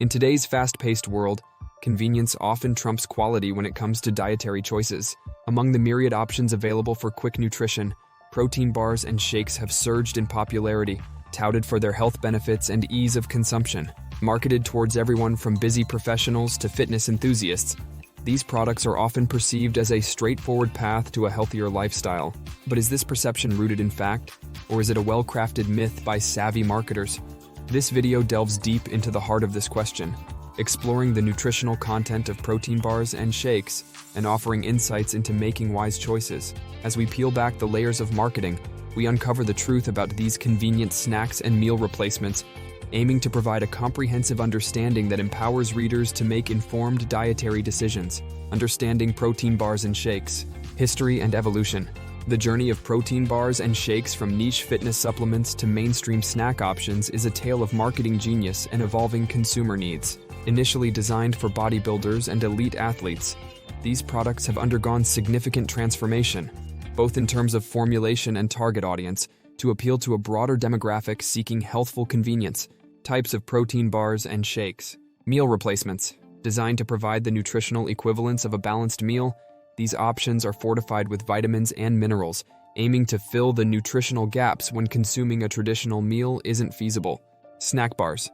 In today's fast-paced world, convenience often trumps quality when it comes to dietary choices. Among the myriad options available for quick nutrition, protein bars and shakes have surged in popularity, touted for their health benefits and ease of consumption. Marketed towards everyone from busy professionals to fitness enthusiasts, these products are often perceived as a straightforward path to a healthier lifestyle. But is this perception rooted in fact, or is it a well-crafted myth by savvy marketers? This video delves deep into the heart of this question, exploring the nutritional content of protein bars and shakes, and offering insights into making wise choices. As we peel back the layers of marketing, we uncover the truth about these convenient snacks and meal replacements, aiming to provide a comprehensive understanding that empowers readers to make informed dietary decisions. Understanding protein bars and shakes, history and evolution. The journey of protein bars and shakes from niche fitness supplements to mainstream snack options is a tale of marketing genius and evolving consumer needs. Initially designed for bodybuilders and elite athletes, these products have undergone significant transformation, both in terms of formulation and target audience, to appeal to a broader demographic seeking healthful convenience. Types of protein bars and shakes. Meal replacements. Designed to provide the nutritional equivalence of a balanced meal, these options are fortified with vitamins and minerals, aiming to fill the nutritional gaps when consuming a traditional meal isn't feasible. Snack bars.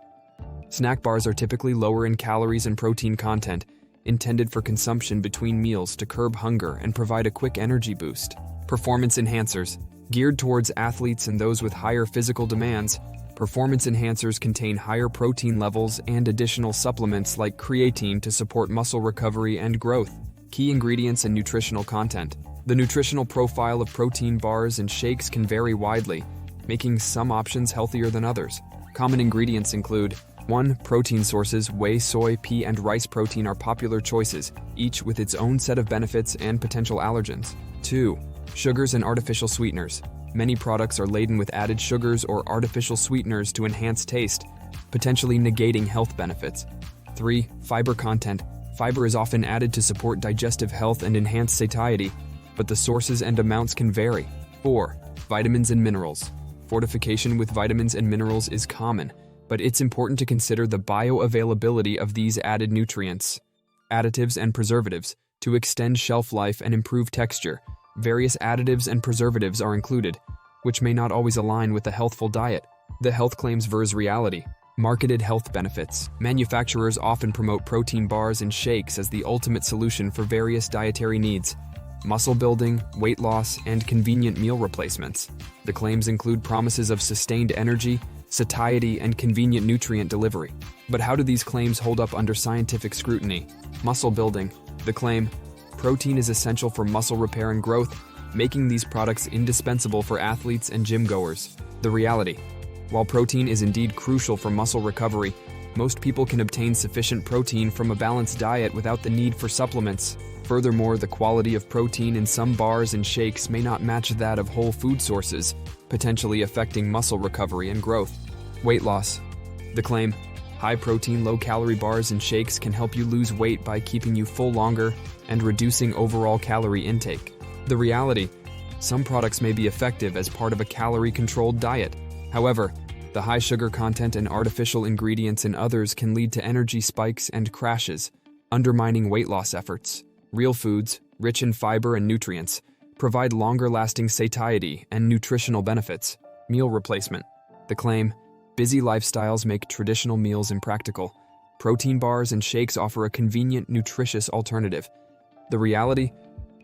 Snack bars are typically lower in calories and protein content, intended for consumption between meals to curb hunger and provide a quick energy boost. Performance enhancers. Geared towards athletes and those with higher physical demands, performance enhancers contain higher protein levels and additional supplements like creatine to support muscle recovery and growth. Key ingredients and nutritional content. The nutritional profile of protein bars and shakes can vary widely, making some options healthier than others. Common ingredients include 1. Protein sources. Whey, soy, pea, and rice protein are popular choices, each with its own set of benefits and potential allergens. 2. Sugars and artificial sweeteners. Many products are laden with added sugars or artificial sweeteners to enhance taste, potentially negating health benefits. 3. Fiber content. Fiber is often added to support digestive health and enhance satiety, but the sources and amounts can vary. 4. Vitamins and minerals. Fortification with vitamins and minerals is common, but it's important to consider the bioavailability of these added nutrients. Additives and preservatives. To extend shelf life and improve texture, various additives and preservatives are included, which may not always align with a healthful diet. The health claims versus reality. Marketed health benefits. Manufacturers often promote protein bars and shakes as the ultimate solution for various dietary needs: muscle building, weight loss, and convenient meal replacements. The claims include promises of sustained energy, satiety, and convenient nutrient delivery. But how do these claims hold up under scientific scrutiny? Muscle building. The claim: protein is essential for muscle repair and growth, making these products indispensable for athletes and gym goers. The reality: while protein is indeed crucial for muscle recovery, most people can obtain sufficient protein from a balanced diet without the need for supplements. Furthermore, the quality of protein in some bars and shakes may not match that of whole food sources, potentially affecting muscle recovery and growth. Weight loss. The claim: high-protein, low-calorie bars and shakes can help you lose weight by keeping you full longer and reducing overall calorie intake. The reality: some products may be effective as part of a calorie-controlled diet. However, the high sugar content and artificial ingredients in others can lead to energy spikes and crashes, undermining weight loss efforts. Real foods, rich in fiber and nutrients, provide longer-lasting satiety and nutritional benefits. Meal replacement. The claim: busy lifestyles make traditional meals impractical. Protein bars and shakes offer a convenient, nutritious alternative. The reality: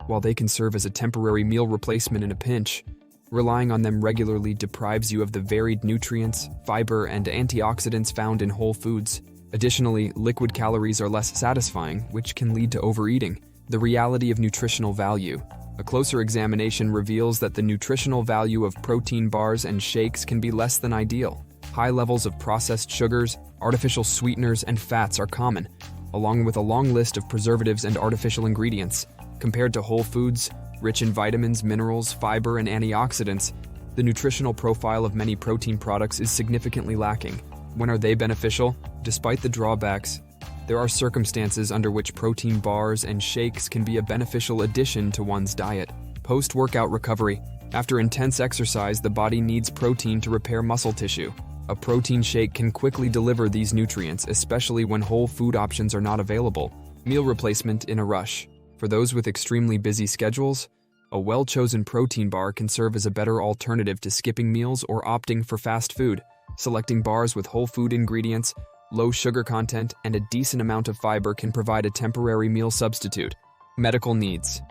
while they can serve as a temporary meal replacement in a pinch, relying on them regularly deprives you of the varied nutrients, fiber, and antioxidants found in whole foods. Additionally, liquid calories are less satisfying, which can lead to overeating. The reality of nutritional value. A closer examination reveals that the nutritional value of protein bars and shakes can be less than ideal. High levels of processed sugars, artificial sweeteners, and fats are common, along with a long list of preservatives and artificial ingredients. Compared to whole foods, rich in vitamins, minerals, fiber, and antioxidants, the nutritional profile of many protein products is significantly lacking. When are they beneficial? Despite the drawbacks, there are circumstances under which protein bars and shakes can be a beneficial addition to one's diet. Post-workout recovery. After intense exercise, the body needs protein to repair muscle tissue. A protein shake can quickly deliver these nutrients, especially when whole food options are not available. Meal replacement in a rush. For those with extremely busy schedules, a well-chosen protein bar can serve as a better alternative to skipping meals or opting for fast food. Selecting bars with whole food ingredients, low sugar content, and a decent amount of fiber can provide a temporary meal substitute. Medical needs.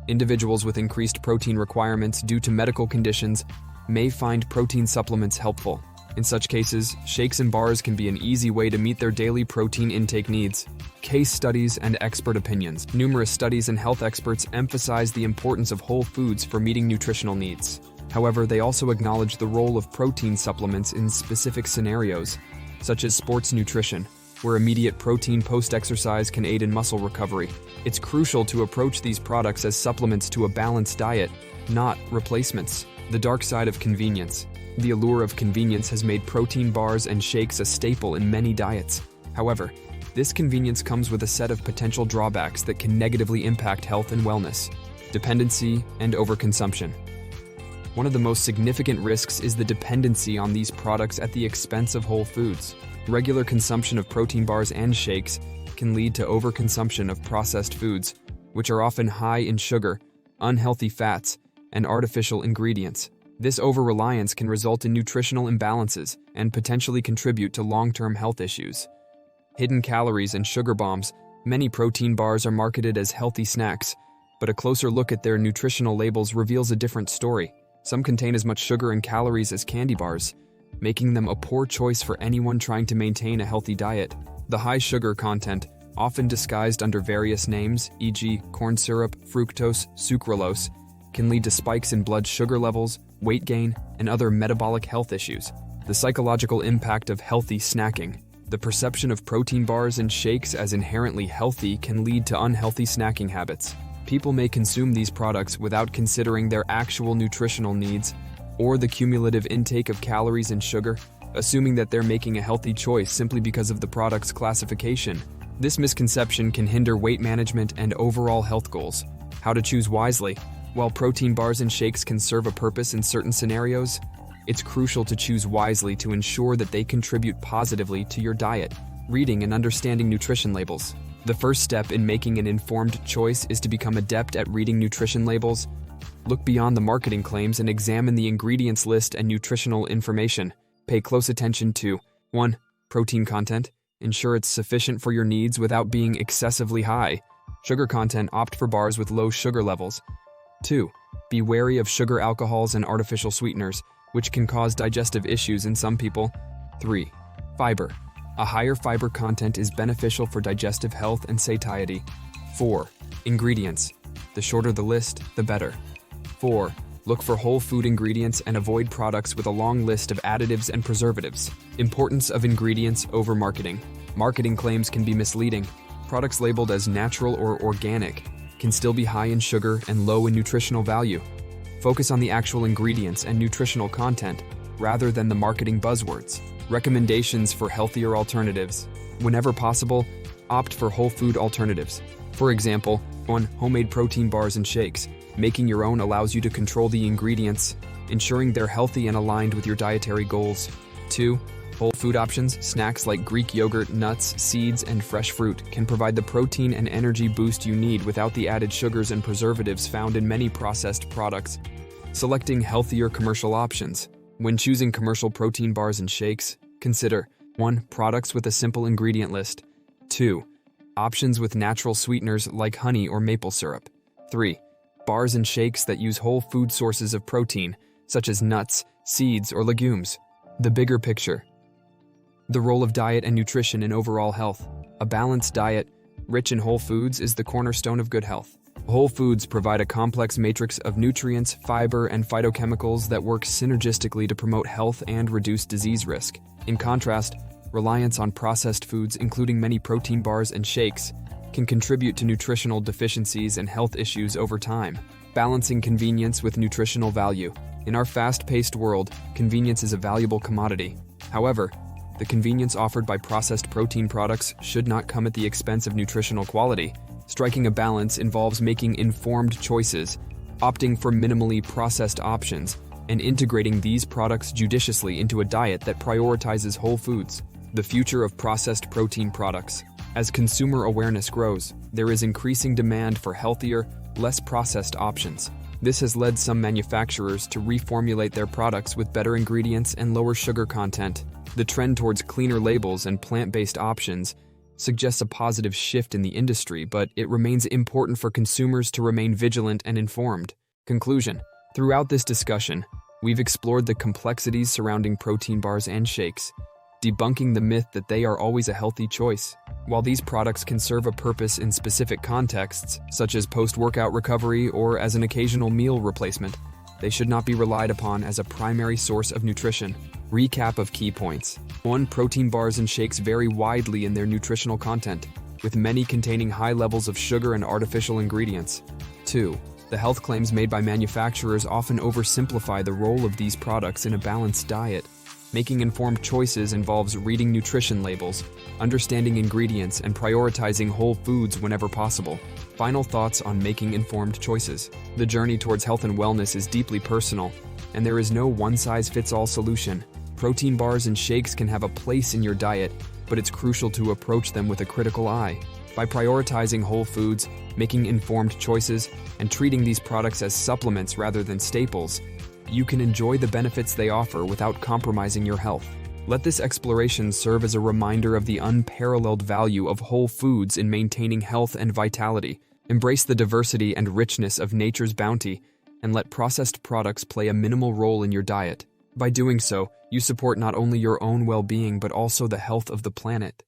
Individuals with increased protein requirements due to medical conditions may find protein supplements helpful. In such cases, shakes and bars can be an easy way to meet their daily protein intake needs. Case studies and expert opinions. Numerous studies and health experts emphasize the importance of whole foods for meeting nutritional needs. However, they also acknowledge the role of protein supplements in specific scenarios, such as sports nutrition, where immediate protein post-exercise can aid in muscle recovery. It's crucial to approach these products as supplements to a balanced diet, not replacements. The dark side of convenience. The allure of convenience has made protein bars and shakes a staple in many diets. However, this convenience comes with a set of potential drawbacks that can negatively impact health and wellness. Dependency and overconsumption. One of the most significant risks is the dependency on these products at the expense of whole foods. Regular consumption of protein bars and shakes can lead to overconsumption of processed foods, which are often high in sugar, unhealthy fats, and artificial ingredients. This over-reliance can result in nutritional imbalances and potentially contribute to long-term health issues. Hidden calories and sugar bombs. Many protein bars are marketed as healthy snacks, but a closer look at their nutritional labels reveals a different story. Some contain as much sugar and calories as candy bars, making them a poor choice for anyone trying to maintain a healthy diet. The high sugar content, often disguised under various names, e.g. corn syrup, fructose, sucralose, can lead to spikes in blood sugar levels, weight gain, and other metabolic health issues. The psychological impact of healthy snacking. The perception of protein bars and shakes as inherently healthy can lead to unhealthy snacking habits. People may consume these products without considering their actual nutritional needs or the cumulative intake of calories and sugar, assuming that they're making a healthy choice simply because of the product's classification. This misconception can hinder weight management and overall health goals. How to choose wisely. While protein bars and shakes can serve a purpose in certain scenarios, it's crucial to choose wisely to ensure that they contribute positively to your diet. Reading and understanding nutrition labels. The first step in making an informed choice is to become adept at reading nutrition labels. Look beyond the marketing claims and examine the ingredients list and nutritional information. Pay close attention to 1. Protein content. Ensure it's sufficient for your needs without being excessively high. Sugar content. Opt for bars with low sugar levels. 2. Be wary of sugar alcohols and artificial sweeteners, which can cause digestive issues in some people. 3. Fiber. A higher fiber content is beneficial for digestive health and satiety. 4. Ingredients. The shorter the list, the better. 4. Look for whole food ingredients and avoid products with a long list of additives and preservatives. Importance of ingredients over marketing. Marketing claims can be misleading. Products labeled as natural or organic can still be high in sugar and low in nutritional value. Focus on the actual ingredients and nutritional content rather than the marketing buzzwords. Recommendations for healthier alternatives. Whenever possible, opt for whole food alternatives. For example, 1. Homemade protein bars and shakes. Making your own allows you to control the ingredients, ensuring they're healthy and aligned with your dietary goals. 2. Whole food options. Snacks like Greek yogurt, nuts, seeds, and fresh fruit can provide the protein and energy boost you need without the added sugars and preservatives found in many processed products. Selecting healthier commercial options. When choosing commercial protein bars and shakes, consider 1. Products with a simple ingredient list. 2. Options with natural sweeteners like honey or maple syrup. 3. Bars and shakes that use whole food sources of protein, such as nuts, seeds, or legumes. The bigger picture. The role of diet and nutrition in overall health. A balanced diet, rich in whole foods, is the cornerstone of good health. Whole foods provide a complex matrix of nutrients, fiber, and phytochemicals that work synergistically to promote health and reduce disease risk. In contrast, reliance on processed foods, including many protein bars and shakes, can contribute to nutritional deficiencies and health issues over time. Balancing convenience with nutritional value. In our fast-paced world, convenience is a valuable commodity. However, the convenience offered by processed protein products should not come at the expense of nutritional quality. Striking a balance involves making informed choices, opting for minimally processed options, and integrating these products judiciously into a diet that prioritizes whole foods. The future of processed protein products. As consumer awareness grows, there is increasing demand for healthier, less processed options. This has led some manufacturers to reformulate their products with better ingredients and lower sugar content. The trend towards cleaner labels and plant-based options suggests a positive shift in the industry, but it remains important for consumers to remain vigilant and informed. Conclusion. Throughout this discussion, we've explored the complexities surrounding protein bars and shakes, debunking the myth that they are always a healthy choice. While these products can serve a purpose in specific contexts, such as post-workout recovery or as an occasional meal replacement, they should not be relied upon as a primary source of nutrition. Recap of key points. 1. Protein bars and shakes vary widely in their nutritional content, with many containing high levels of sugar and artificial ingredients. 2. The health claims made by manufacturers often oversimplify the role of these products in a balanced diet. Making informed choices involves reading nutrition labels, understanding ingredients, and prioritizing whole foods whenever possible. Final thoughts on making informed choices. The journey towards health and wellness is deeply personal, and there is no one-size-fits-all solution. Protein bars and shakes can have a place in your diet, but it's crucial to approach them with a critical eye. By prioritizing whole foods, making informed choices, and treating these products as supplements rather than staples, you can enjoy the benefits they offer without compromising your health. Let this exploration serve as a reminder of the unparalleled value of whole foods in maintaining health and vitality. Embrace the diversity and richness of nature's bounty, and let processed products play a minimal role in your diet. By doing so, you support not only your own well-being but also the health of the planet.